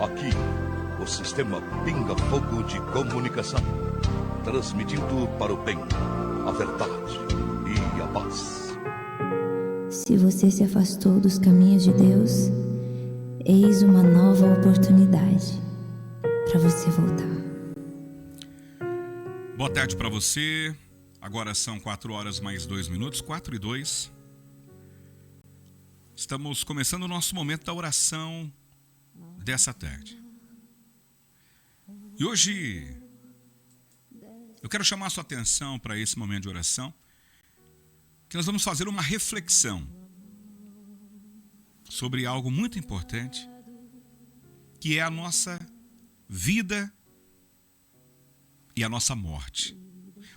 Aqui, o sistema Pinga Fogo de Comunicação, transmitindo para o bem, a verdade e a paz. Se você se afastou dos caminhos de Deus, eis uma nova oportunidade para você voltar. Boa tarde para você. Agora são 4 horas mais 2 minutos, 4:02. Estamos começando o nosso momento da oração dessa tarde. E hoje eu quero chamar a sua atenção para esse momento de oração, que nós vamos fazer uma reflexão sobre algo muito importante, que é a nossa vida e a nossa morte.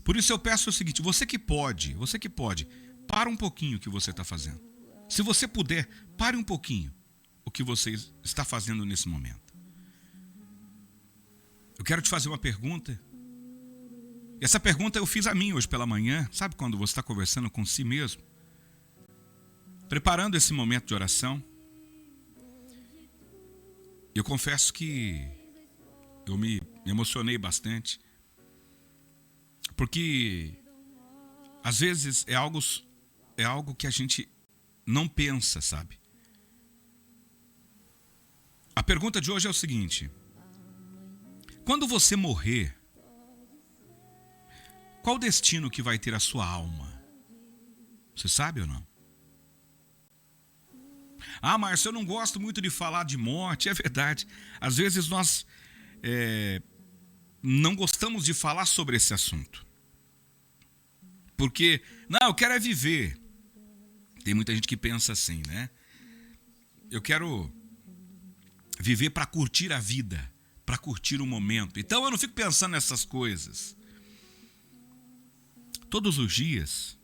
Por isso eu peço o seguinte: você que pode, para um pouquinho o que você está fazendo. Se você puder, pare um pouquinho o que você está fazendo nesse momento. Eu quero te fazer uma pergunta. E essa pergunta eu fiz a mim hoje pela manhã. Sabe quando você está conversando com si mesmo? Preparando esse momento de oração. Eu confesso que eu me emocionei bastante. Porque às vezes é algo que a gente não pensa, sabe? A pergunta de hoje é o seguinte: quando você morrer, qual o destino que vai ter a sua alma? Você sabe ou não? Ah, Márcio, eu não gosto muito de falar de morte. É verdade. Às vezes nós não gostamos de falar sobre esse assunto. Porque, não, eu quero é viver. Tem muita gente que pensa assim, né? Eu quero viver para curtir a vida, para curtir o momento. Então eu não fico pensando nessas coisas. Todos os dias,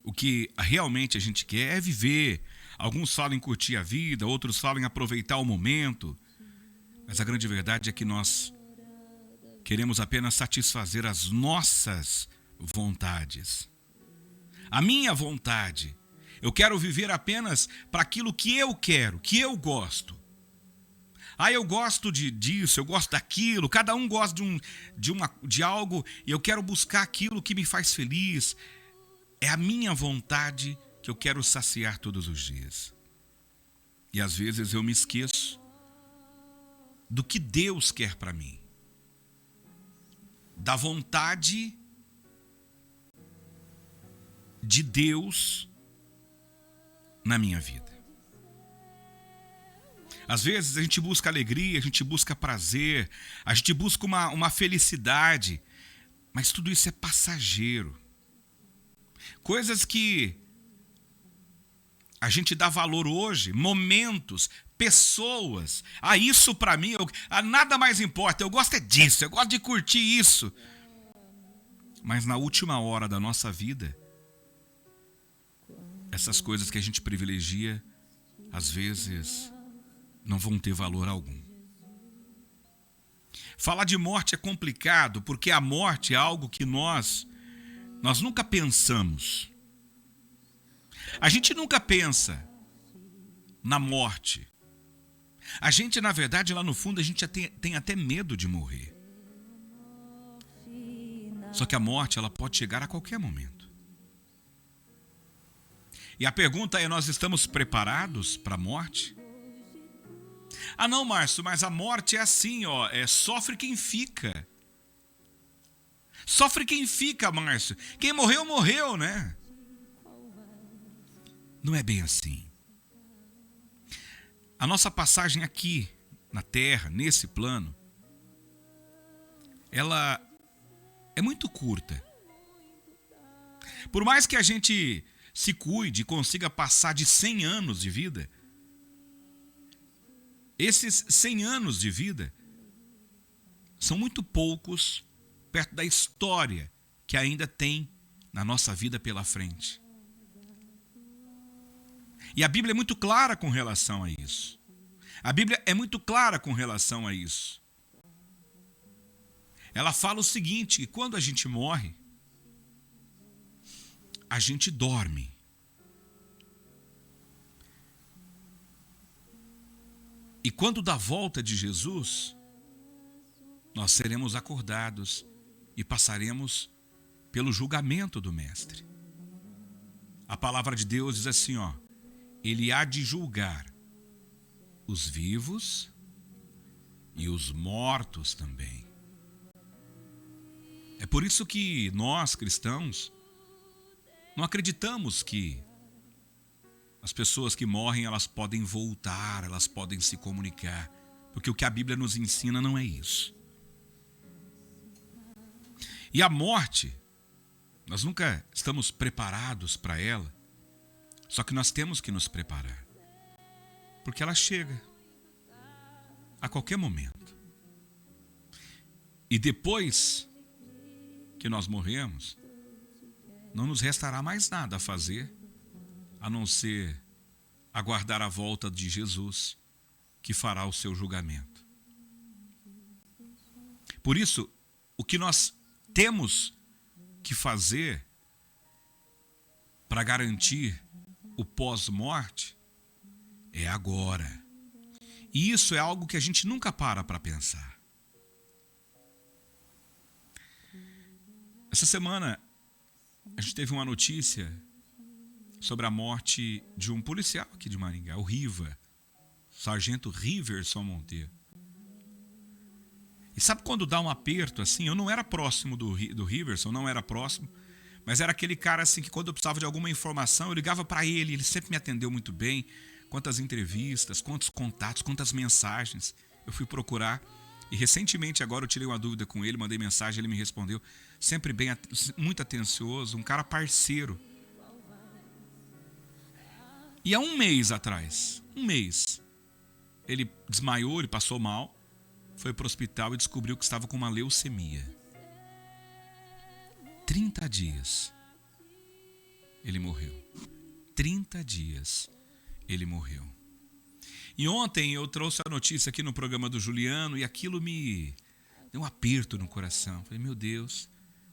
o que realmente a gente quer é viver. Alguns falam em curtir a vida, outros falam em aproveitar o momento. Mas a grande verdade é que nós queremos apenas satisfazer as nossas vontades. A minha vontade. Eu quero viver apenas para aquilo que eu quero, que eu gosto. Ah, eu gosto disso, eu gosto daquilo. Cada um gosta de algo e eu quero buscar aquilo que me faz feliz. É a minha vontade que eu quero saciar todos os dias. E às vezes eu me esqueço do que Deus quer para mim. Da vontade de Deus na minha vida. Às vezes a gente busca alegria, a gente busca prazer, a gente busca uma felicidade, mas tudo isso é passageiro. Coisas que a gente dá valor hoje, momentos, pessoas. Ah, isso pra mim, nada mais importa, eu gosto é disso, eu gosto de curtir isso. Mas na última hora da nossa vida, essas coisas que a gente privilegia, às vezes, não vão ter valor algum. Falar de morte é complicado, porque a morte é algo que nós nunca pensamos. A gente nunca pensa na morte. A gente, na verdade, lá no fundo, a gente tem até medo de morrer. Só que a morte, ela pode chegar a qualquer momento. E a pergunta é: nós estamos preparados para a morte? Ah não, Márcio, mas a morte é assim, ó, sofre quem fica. Sofre quem fica, Márcio. Quem morreu, morreu, né? Não é bem assim. A nossa passagem aqui, na Terra, nesse plano, ela é muito curta. Por mais que a gente se cuide e consiga passar de 100 anos de vida, esses 100 anos de vida são muito poucos perto da história que ainda tem na nossa vida pela frente. E a Bíblia é muito clara com relação a isso. A Bíblia é muito clara com relação a isso. Ela fala o seguinte: que quando a gente morre, a gente dorme. E quando da volta de Jesus, nós seremos acordados e passaremos pelo julgamento do Mestre. A palavra de Deus diz assim, ele há de julgar os vivos e os mortos também. É por isso que nós, cristãos, não acreditamos que as pessoas que morrem, elas podem voltar, elas podem se comunicar, porque o que a Bíblia nos ensina não é isso. E a morte, nós nunca estamos preparados para ela, só que nós temos que nos preparar, porque ela chega a qualquer momento. E depois que nós morremos, não nos restará mais nada a fazer, a não ser aguardar a volta de Jesus, que fará o seu julgamento. Por isso, o que nós temos que fazer para garantir o pós-morte é agora. E isso é algo que a gente nunca para pensar. Essa semana, a gente teve uma notícia sobre a morte de um policial aqui de Maringá, o Riva, Sargento Riverson Monteiro. E sabe quando dá um aperto assim? Eu não era próximo do Riverson, não era próximo, mas era aquele cara assim que quando eu precisava de alguma informação, eu ligava para ele sempre me atendeu muito bem. Quantas entrevistas, quantos contatos, quantas mensagens eu fui procurar. E recentemente agora eu tirei uma dúvida com ele, mandei mensagem, ele me respondeu. Sempre bem, muito atencioso, um cara parceiro. E há um mês atrás, ele desmaiou, ele passou mal, foi para o hospital e descobriu que estava com uma leucemia. 30 dias ele morreu. 30 dias ele morreu. E ontem eu trouxe a notícia aqui no programa do Juliano e aquilo me deu um aperto no coração. Falei, meu Deus,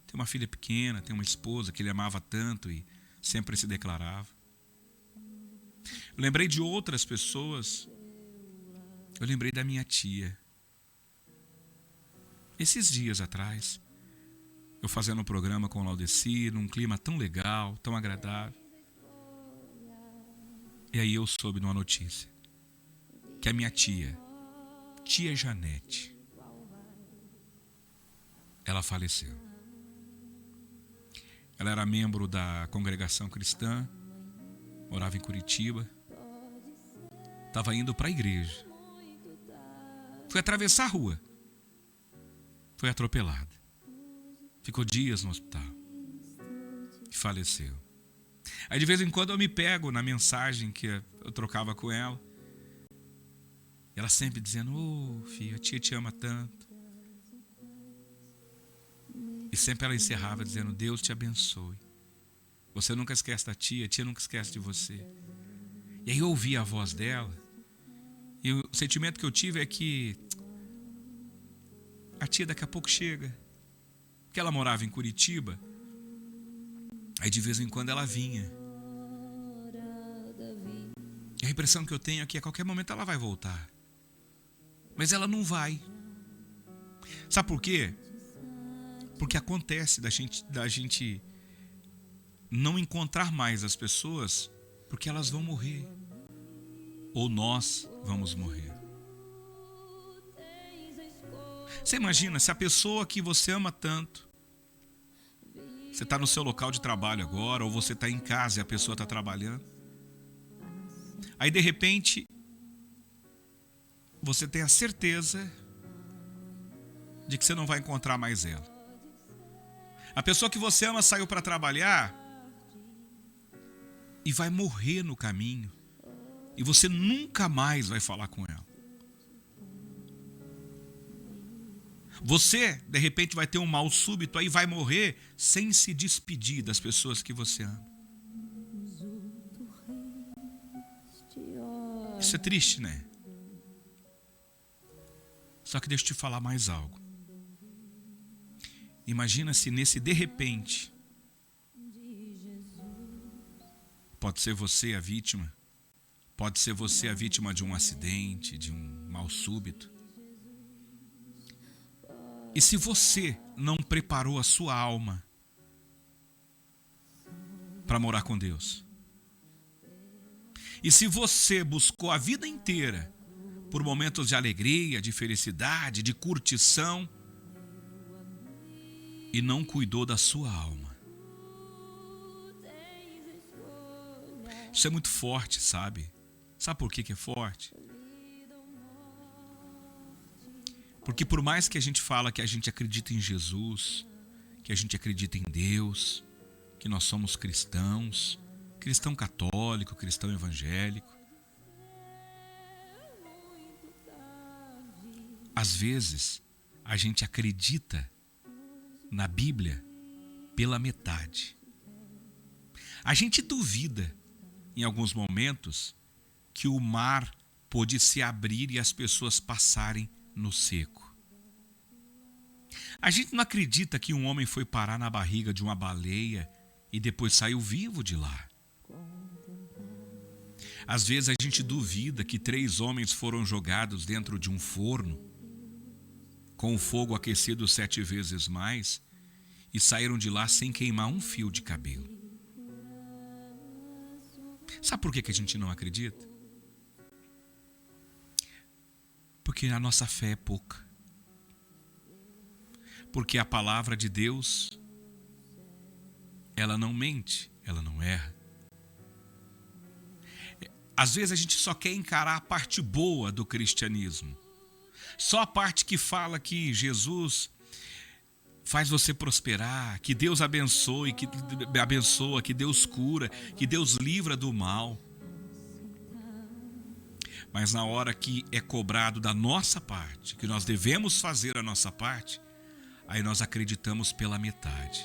tem uma filha pequena, tem uma esposa que ele amava tanto e sempre se declarava. Eu lembrei de outras pessoas. Eu lembrei da minha tia. Esses dias atrás, eu fazendo um programa com o Laudeci, num clima tão legal, tão agradável. E aí eu soube de uma notícia. Que a minha tia Janete, ela faleceu. Ela era membro da congregação cristã, morava em Curitiba, estava indo para a igreja. Foi atravessar a rua, foi atropelada. Ficou dias no hospital e faleceu. Aí de vez em quando eu me pego na mensagem que eu trocava com ela. Ela sempre dizendo, filho, a tia te ama tanto. E sempre ela encerrava dizendo, Deus te abençoe. Você nunca esquece da tia, a tia nunca esquece de você. E aí eu ouvi a voz dela. E o sentimento que eu tive é que a tia daqui a pouco chega. Porque ela morava em Curitiba. Aí de vez em quando ela vinha. E a impressão que eu tenho é que a qualquer momento ela vai voltar. Mas ela não vai. Sabe por quê? Porque acontece da gente não encontrar mais as pessoas porque elas vão morrer. Ou nós vamos morrer. Você imagina se a pessoa que você ama tanto, você está no seu local de trabalho agora, ou você está em casa e a pessoa está trabalhando. Aí de repente, você tem a certeza de que você não vai encontrar mais ela. A pessoa que você ama saiu para trabalhar e vai morrer no caminho. E você nunca mais vai falar com ela. Você, de repente, vai ter um mal súbito aí, vai morrer sem se despedir das pessoas que você ama. Isso é triste, né? Só que deixa eu te falar mais algo. Imagina se nesse de repente, pode ser você a vítima, Pode ser você a vítima de um acidente, de um mal súbito. E se você não preparou a sua alma para morar com Deus? E se você buscou a vida inteira por momentos de alegria, de felicidade, de curtição e não cuidou da sua alma? Isso é muito forte, sabe? Sabe por que é forte? Porque por mais que a gente fala que a gente acredita em Jesus, que a gente acredita em Deus, que nós somos cristãos, cristão católico, cristão evangélico, às vezes a gente acredita na Bíblia pela metade. A gente duvida em alguns momentos que o mar pôde se abrir e as pessoas passarem no seco. A gente não acredita que um homem foi parar na barriga de uma baleia e depois saiu vivo de lá. Às vezes a gente duvida que 3 homens foram jogados dentro de um forno, com o fogo aquecido 7 vezes mais, e saíram de lá sem queimar um fio de cabelo. Sabe por que a gente não acredita? Porque a nossa fé é pouca. Porque a palavra de Deus, ela não mente, ela não erra. Às vezes a gente só quer encarar a parte boa do cristianismo. Só a parte que fala que Jesus faz você prosperar, que Deus abençoe, que abençoa, que Deus cura, que Deus livra do mal. Mas na hora que é cobrado da nossa parte, que nós devemos fazer a nossa parte, aí nós acreditamos pela metade.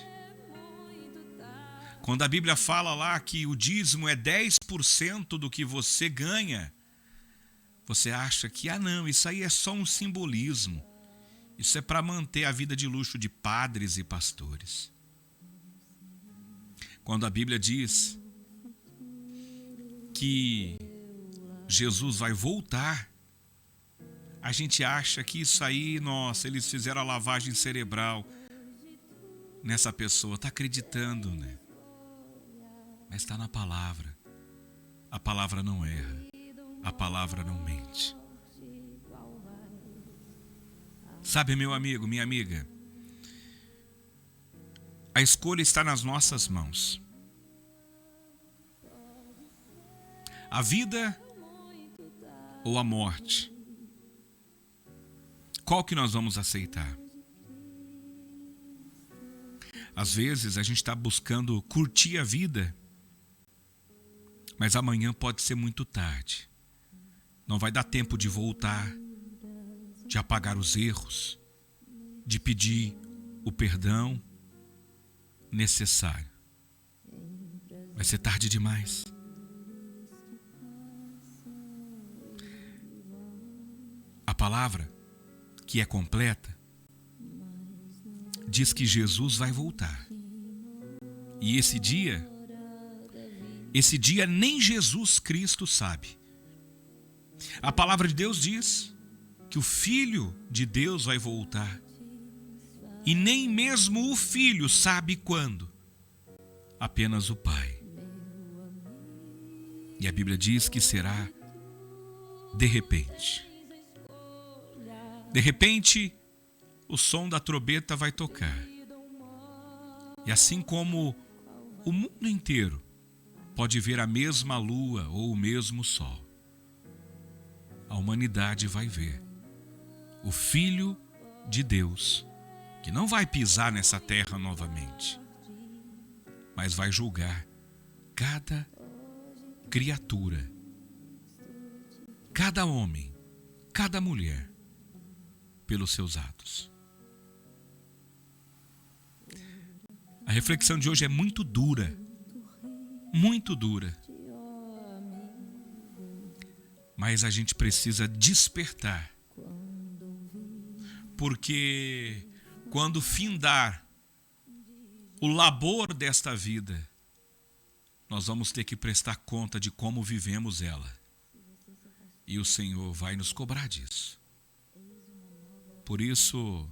Quando a Bíblia fala lá que o dízimo é 10% do que você ganha, você acha que, não, isso aí é só um simbolismo. Isso é para manter a vida de luxo de padres e pastores. Quando a Bíblia diz que Jesus vai voltar, a gente acha que isso aí, nossa, eles fizeram a lavagem cerebral nessa pessoa. Está acreditando, né? Mas está na palavra. A palavra não erra. A palavra não mente. Sabe, meu amigo, minha amiga, a escolha está nas nossas mãos. A vida ou a morte? Qual que nós vamos aceitar? Às vezes a gente está buscando curtir a vida, mas amanhã pode ser muito tarde. Não vai dar tempo de voltar, de apagar os erros, de pedir o perdão necessário. Vai ser tarde demais. A palavra, que é completa, diz que Jesus vai voltar. E esse dia nem Jesus Cristo sabe. A palavra de Deus diz que o Filho de Deus vai voltar. E nem mesmo o Filho sabe quando. Apenas o Pai. E a Bíblia diz que será de repente. De repente, o som da trombeta vai tocar. E assim como o mundo inteiro pode ver a mesma lua ou o mesmo sol, a humanidade vai ver o Filho de Deus, que não vai pisar nessa terra novamente, mas vai julgar cada criatura, cada homem, cada mulher, pelos seus atos. A reflexão de hoje é muito dura, muito dura. Mas a gente precisa despertar, porque quando findar o labor desta vida, nós vamos ter que prestar conta de como vivemos ela. E o Senhor vai nos cobrar disso. Por isso,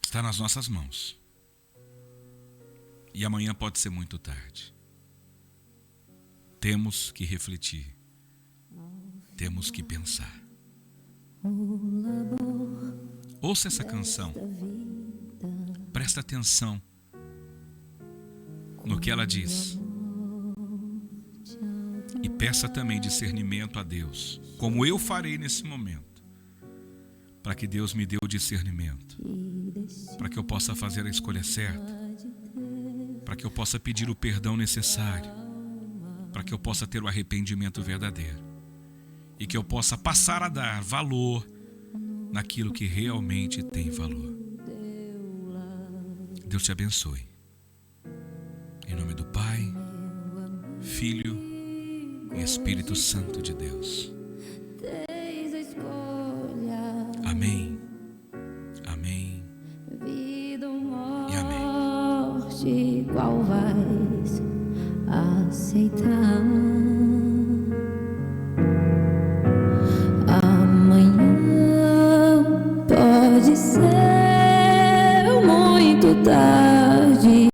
está nas nossas mãos. E amanhã pode ser muito tarde. Temos que refletir. Temos que pensar. Ouça essa canção. Presta atenção no que ela diz. E peça também discernimento a Deus, como eu farei nesse momento, para que Deus me dê o discernimento, para que eu possa fazer a escolha certa, para que eu possa pedir o perdão necessário, para que eu possa ter o arrependimento verdadeiro e que eu possa passar a dar valor naquilo que realmente tem valor. Deus te abençoe. Em nome do Pai, Filho e Espírito Santo de Deus. Amém. Amém. E amém. Qual vais aceitar?